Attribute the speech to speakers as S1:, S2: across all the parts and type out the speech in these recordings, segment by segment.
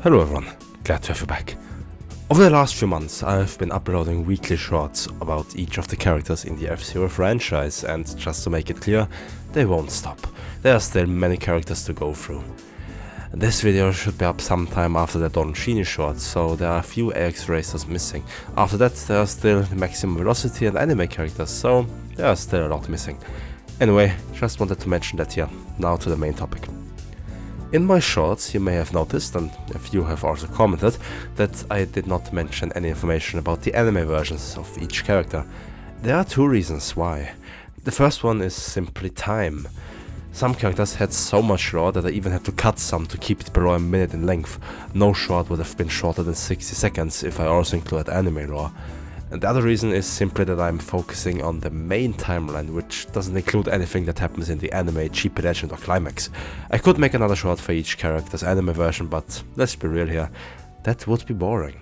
S1: Hello everyone, glad to have you back. Over the last few months I've been uploading weekly shorts about each of the characters in the F-Zero franchise, and just to make it clear, they won't stop. There are still many characters to go through. This video should be up sometime after the Genie short, so there are a few AX racers missing. After that there are still the maximum velocity and anime characters, so there are still a lot missing. Anyway, just wanted to mention that here. Now to the main topic. In my shorts you may have noticed, and a few have also commented, that I did not mention any information about the anime versions of each character. There are two reasons why. The first one is simply time. Some characters had so much lore that I even had to cut some to keep it below a minute in length. No short would have been shorter than 60 seconds if I also included anime lore. And the other reason is simply that I'm focusing on the main timeline, which doesn't include anything that happens in the anime, GP Legend or Climax. I could make another short for each character's anime version, but let's be real here, that would be boring.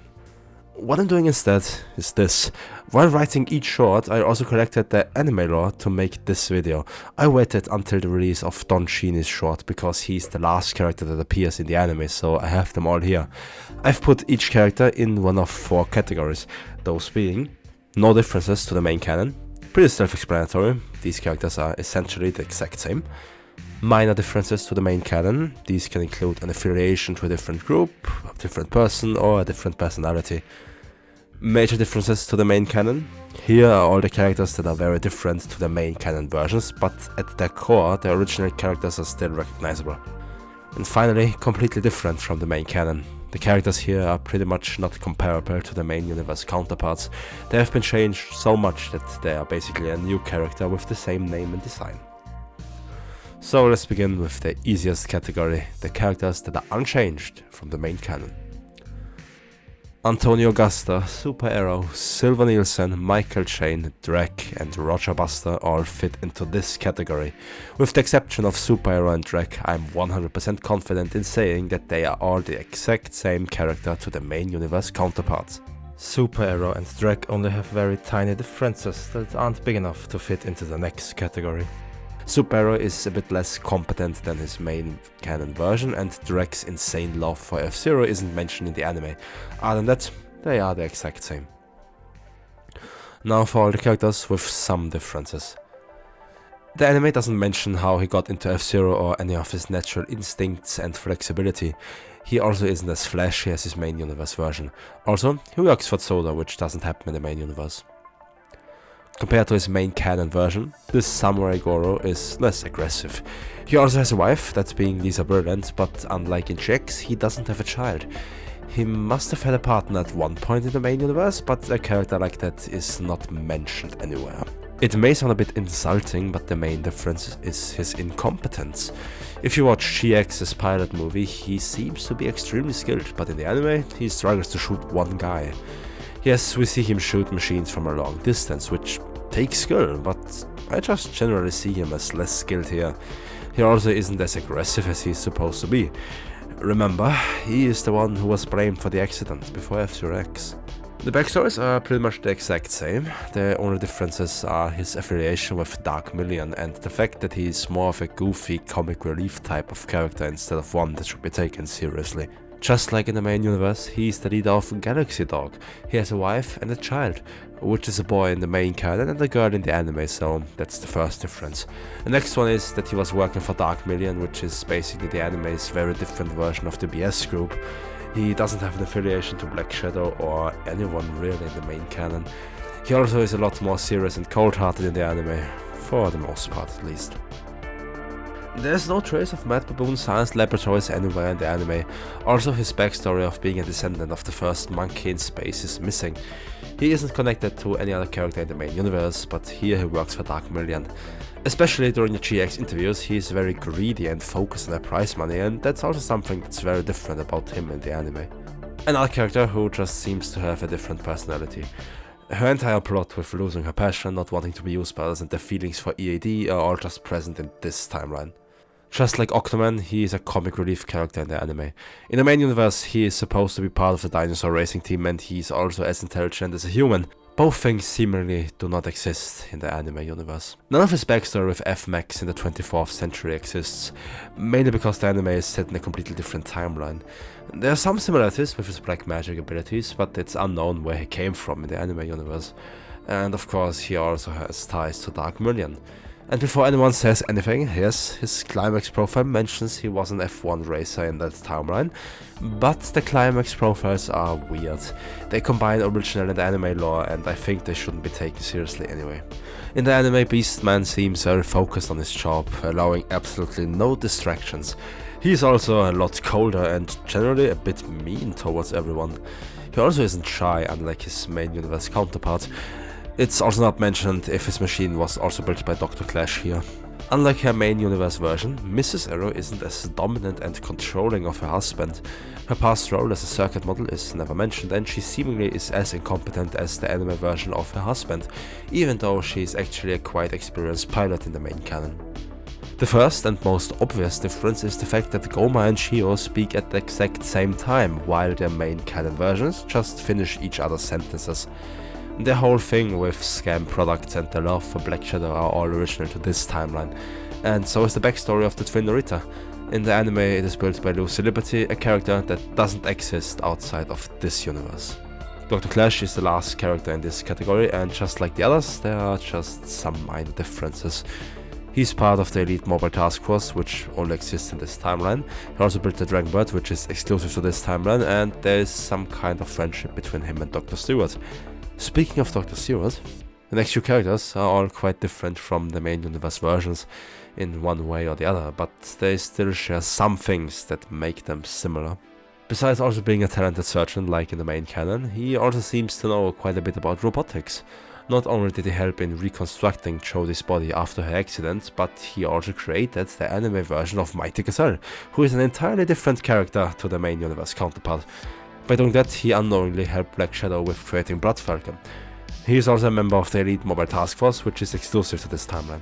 S1: What I'm doing instead is this. While writing each short, I also collected the anime lore to make this video. I waited until the release of Genie's short because he's the last character that appears in the anime, so I have them all here. I've put each character in one of 4 categories, those being no differences to the main canon, pretty self-explanatory, these characters are essentially the exact same. Minor differences to the main canon, these can include an affiliation to a different group, a different person, or a different personality. Major differences to the main canon, here are all the characters that are very different to the main canon versions, but at their core the original characters are still recognizable. And finally, completely different from the main canon. The characters here are pretty much not comparable to the main universe counterparts. They have been changed so much that they are basically a new character with the same name and design. So let's begin with the easiest category, the characters that are unchanged from the main canon. Antonio Gusta, Super Arrow, Silver Nielsen, Michael Chane, Drek and Roger Buster all fit into this category. With the exception of Super Arrow and Drek, I'm 100% confident in saying that they are all the exact same character to the main universe counterparts. Super Arrow and Drek only have very tiny differences that aren't big enough to fit into the next category. Super Arrow is a bit less competent than his main canon version, and Drek's insane love for F-Zero isn't mentioned in the anime. Other than that, they are the exact same. Now for all the characters with some differences. The anime doesn't mention how he got into F-Zero or any of his natural instincts and flexibility. He also isn't as flashy as his main universe version. Also, he works for Soda, which doesn't happen in the main universe. Compared to his main canon version, this Samurai Goro is less aggressive. He also has a wife, that being Lisa Brilliant, but unlike in GX, he doesn't have a child. He must have had a partner at one point in the main universe, but a character like that is not mentioned anywhere. It may sound a bit insulting, but the main difference is his incompetence. If you watch GX's pilot movie, he seems to be extremely skilled, but in the anime, he struggles to shoot one guy. Yes, we see him shoot machines from a long distance, which takes skill, but I just generally see him as less skilled here. He also isn't as aggressive as he's supposed to be. Remember, he is the one who was blamed for the accident before F-Zero X. The backstories are pretty much the exact same. The only differences are his affiliation with Dark Million and the fact that he is more of a goofy comic relief type of character instead of one that should be taken seriously. Just like in the main universe, he is the leader of Galaxy Dog. He has a wife and a child, which is a boy in the main canon and a girl in the anime, so that's the first difference. The next one is that he was working for Dark Million, which is basically the anime's very different version of the BS group. He doesn't have an affiliation to Black Shadow or anyone really in the main canon. He also is a lot more serious and cold-hearted in the anime, for the most part at least. There's no trace of Mad Baboon's science laboratories anywhere in the anime. Also, his backstory of being a descendant of the first monkey in space is missing. He isn't connected to any other character in the main universe, but here he works for Dark Million. Especially during the GX interviews, he is very greedy and focused on the prize money, and that's also something that's very different about him in the anime. Another character who just seems to have a different personality. Her entire plot with losing her passion, not wanting to be used by others, and their feelings for EAD are all just present in this timeline. Just like Octoman, he is a comic relief character in the anime. In the main universe, he is supposed to be part of the dinosaur racing team and he is also as intelligent as a human, Both things seemingly do not exist in the anime universe. None of his backstory with F-Max in the 24th century exists, mainly because the anime is set in a completely different timeline. There are some similarities with his black magic abilities, but it's unknown where he came from in the anime universe. And of course he also has ties to Dark Million. And before anyone says anything, yes, his climax profile mentions he was an F1 racer in that timeline, but the climax profiles are weird. They combine original and anime lore, and I think they shouldn't be taken seriously anyway. In the anime, Beastman seems very focused on his job, allowing absolutely no distractions. He's also a lot colder and generally a bit mean towards everyone. He also isn't shy, unlike his main universe counterpart. It's also not mentioned if his machine was also built by Dr. Clash here. Unlike her main universe version, Mrs. Arrow isn't as dominant and controlling of her husband. Her past role as a circuit model is never mentioned, and she seemingly is as incompetent as the anime version of her husband, even though she is actually a quite experienced pilot in the main canon. The first and most obvious difference is the fact that Goma and Shio speak at the exact same time, while their main canon versions just finish each other's sentences. The whole thing with scam products and the love for Black Shadow are all original to this timeline, and so is the backstory of the twin Norita. In the anime it is built by Lucy Liberty, a character that doesn't exist outside of this universe. Dr. Clash is the last character in this category, and just like the others, there are just some minor differences. He's part of the Elite Mobile Task Force, which only exists in this timeline. He also built the Dragon Bird, which is exclusive to this timeline, and there is some kind of friendship between him and Dr. Stewart. Speaking of Dr. Stewart, the next few characters are all quite different from the main universe versions in one way or the other, but they still share some things that make them similar. Besides also being a talented surgeon like in the main canon, he also seems to know quite a bit about robotics. Not only did he help in reconstructing Jodie's body after her accident, but he also created the anime version of Mighty Gazelle, who is an entirely different character to the main universe counterpart. By doing that, he unknowingly helped Black Shadow with creating Blood Falcon. He is also a member of the Elite Mobile Task Force, which is exclusive to this timeline.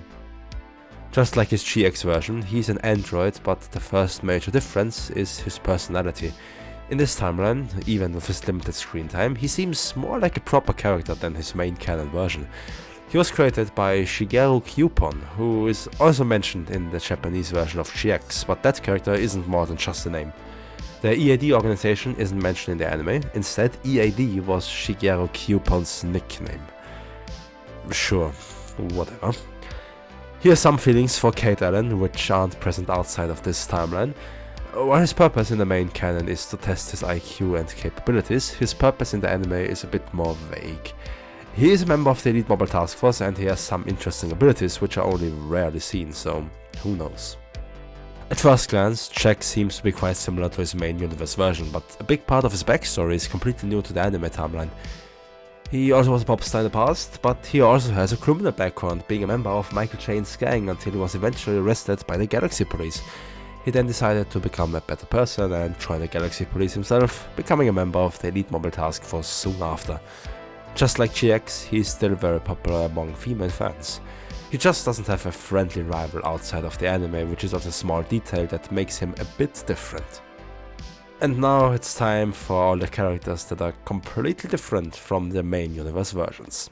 S1: Just like his GX version, he's an android, but the first major difference is his personality. In this timeline, even with his limited screen time, he seems more like a proper character than his main canon version. He was created by Shigeru Kyupon, who is also mentioned in the Japanese version of GX, but that character isn't more than just a name. The EAD organization isn't mentioned in the anime, instead EAD was Shigeru Kyupon's nickname. Sure, whatever. He has some feelings for Kate Allen, which aren't present outside of this timeline. While his purpose in the main canon is to test his IQ and capabilities, his purpose in the anime is a bit more vague. He is a member of the Elite Mobile Task Force and he has some interesting abilities which are only rarely seen, so who knows. At first glance, Jack seems to be quite similar to his main universe version, but a big part of his backstory is completely new to the anime timeline. He also was a pop star in the past, but he also has a criminal background, being a member of Michael Chain's gang until he was eventually arrested by the Galaxy Police. He then decided to become a better person and join the Galaxy Police himself, becoming a member of the Elite Mobile Task Force soon after. Just like GX, he is still very popular among female fans. He just doesn't have a friendly rival outside of the anime, which is also a small detail that makes him a bit different. And now it's time for all the characters that are completely different from the main universe versions.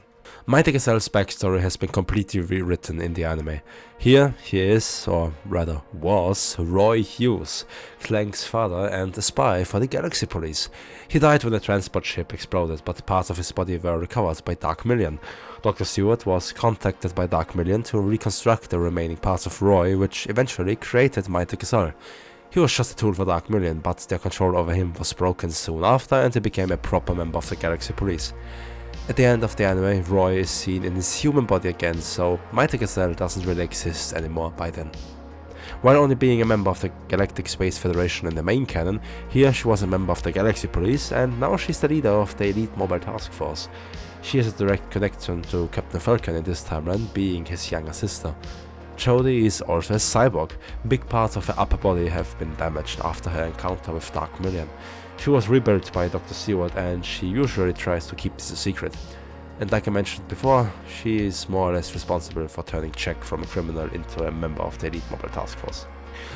S1: Mighty Gazelle's backstory has been completely rewritten in the anime. Here he is, or rather was, Roy Hughes, Clank's father and a spy for the Galaxy Police. He died when a transport ship exploded, but parts of his body were recovered by Dark Million. Dr. Stewart was contacted by Dark Million to reconstruct the remaining parts of Roy, which eventually created Mighty Gazelle. He was just a tool for Dark Million, but their control over him was broken soon after and he became a proper member of the Galaxy Police. At the end of the anime, Roy is seen in his human body again, so Mighty Gazelle doesn't really exist anymore by then. While only being a member of the Galactic Space Federation in the main canon, here she was a member of the Galaxy Police and now she's the leader of the Elite Mobile Task Force. She has a direct connection to Captain Falcon in this timeline, being his younger sister. Jodie is also a cyborg. Big parts of her upper body have been damaged after her encounter with Dark Million. She was rebuilt by Dr. Stewart and she usually tries to keep this a secret. And like I mentioned before, she is more or less responsible for turning Jack from a criminal into a member of the Elite Mobile Task Force.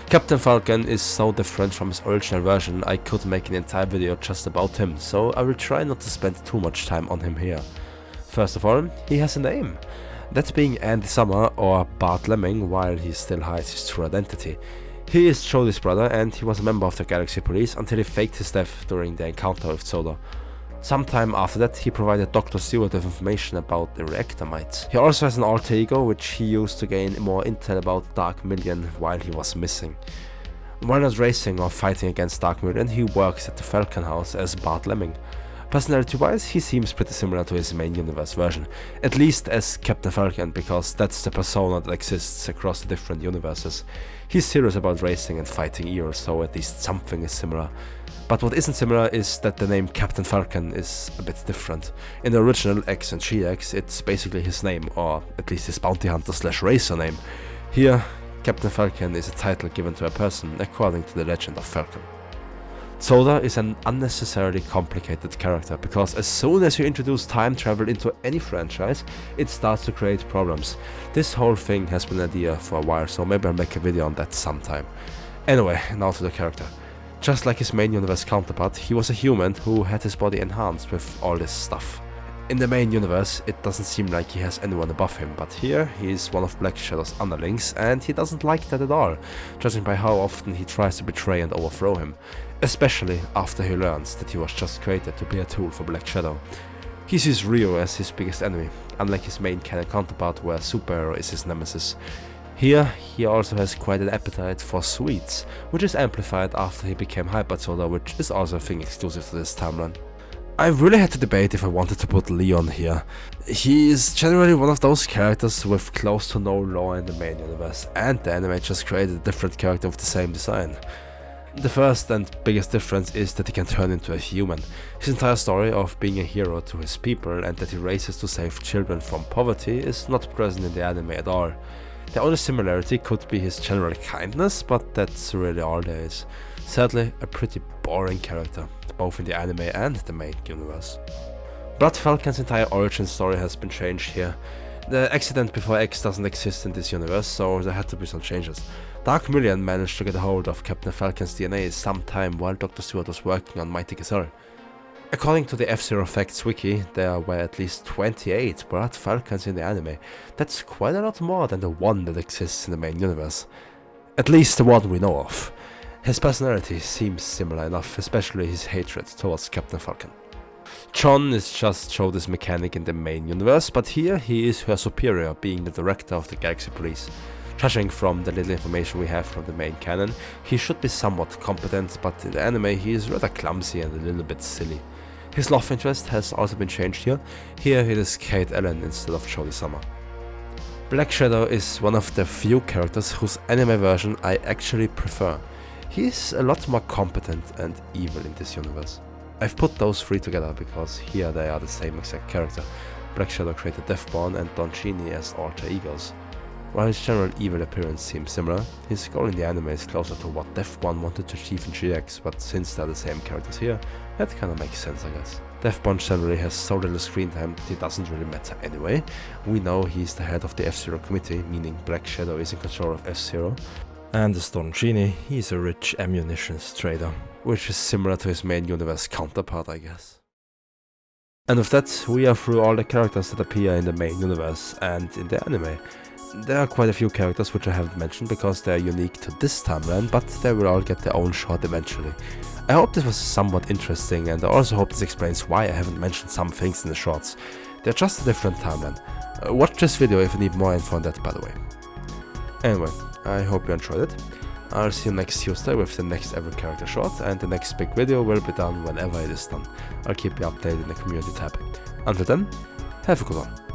S1: Captain Falcon is so different from his original version, I could make an entire video just about him, so I will try not to spend too much time on him here. First of all, he has a name, that being Andy Summer or Bart Lemming, while he still hides his true identity. He is Jody's brother and he was a member of the Galaxy Police until he faked his death during the encounter with Soda. Sometime after that, he provided Dr. Stewart with information about the reactor mites. He also has an alter ego which he used to gain more intel about Dark Million while he was missing. While not racing or fighting against Dark Million, he works at the Falcon House as Bart Lemming. Personality-wise, he seems pretty similar to his main universe version, at least as Captain Falcon, because that's the persona that exists across the different universes. He's serious about racing and fighting evil, so at least something is similar. But what isn't similar is that the name Captain Falcon is a bit different. In the original X and GX, it's basically his name, or at least his bounty hunter / racer name. Here, Captain Falcon is a title given to a person according to the legend of Falcon. Soda is an unnecessarily complicated character, because as soon as you introduce time travel into any franchise, it starts to create problems. This whole thing has been an idea for a while, so maybe I'll make a video on that sometime. Anyway, now to the character. Just like his main universe counterpart, he was a human who had his body enhanced with all this stuff. In the main universe, it doesn't seem like he has anyone above him, but here he is one of Black Shadow's underlings, and he doesn't like that at all, judging by how often he tries to betray and overthrow him, especially after he learns that he was just created to be a tool for Black Shadow. He sees Rio as his biggest enemy, unlike his main canon counterpart where Superhero is his nemesis. Here, he also has quite an appetite for sweets, which is amplified after he became Hyper Soda, which is also a thing exclusive to this timeline. I really had to debate if I wanted to put Leon here. He is generally one of those characters with close to no lore in the main universe, and the anime just created a different character with the same design. The first and biggest difference is that he can turn into a human. His entire story of being a hero to his people and that he races to save children from poverty is not present in the anime at all. The only similarity could be his general kindness, but that's really all there is. Sadly, a pretty boring character, both in the anime and the main universe. But Falcon's entire origin story has been changed here. The accident before X doesn't exist in this universe, so there had to be some changes. Dark Million managed to get a hold of Captain Falcon's DNA sometime while Dr. Stewart was working on Mighty Gazelle. According to the F-Zero Facts wiki, there were at least 28 Brat Falcons in the anime. That's quite a lot more than the one that exists in the main universe. At least the one we know of. His personality seems similar enough, especially his hatred towards Captain Falcon. John is just Jody's mechanic in the main universe, but here he is her superior, being the director of the Galaxy Police. Judging from the little information we have from the main canon, he should be somewhat competent, but in the anime he is rather clumsy and a little bit silly. His love interest has also been changed here. Here it is Kate Allen instead of Jody Summer. Black Shadow is one of the few characters whose anime version I actually prefer. He is a lot more competent and evil in this universe. I've put those three together because here they are the same exact character. Black Shadow created Deathborn and Don Genie as alter egos. While his general evil appearance seems similar, his goal in the anime is closer to what Deathborn wanted to achieve in GX, but since they're the same characters here, that kinda makes sense, I guess. Deathborn generally has so little screen time that it doesn't really matter anyway. We know he's the head of the F-Zero committee, meaning Black Shadow is in control of F-Zero. And as Don Genie, he's a rich ammunitions trader, which is similar to his main universe counterpart, I guess. And with that, we are through all the characters that appear in the main universe and in the anime. There are quite a few characters which I haven't mentioned because they are unique to this timeline, but they will all get their own shot eventually. I hope this was somewhat interesting, and I also hope this explains why I haven't mentioned some things in the shorts. They're just a different timeline. Watch this video if you need more info on that, by the way. Anyway, I hope you enjoyed it. I'll see you next Tuesday with the next ever character short, and the next big video will be done whenever it is done. I'll keep you updated in the community tab. Until then, have a good one.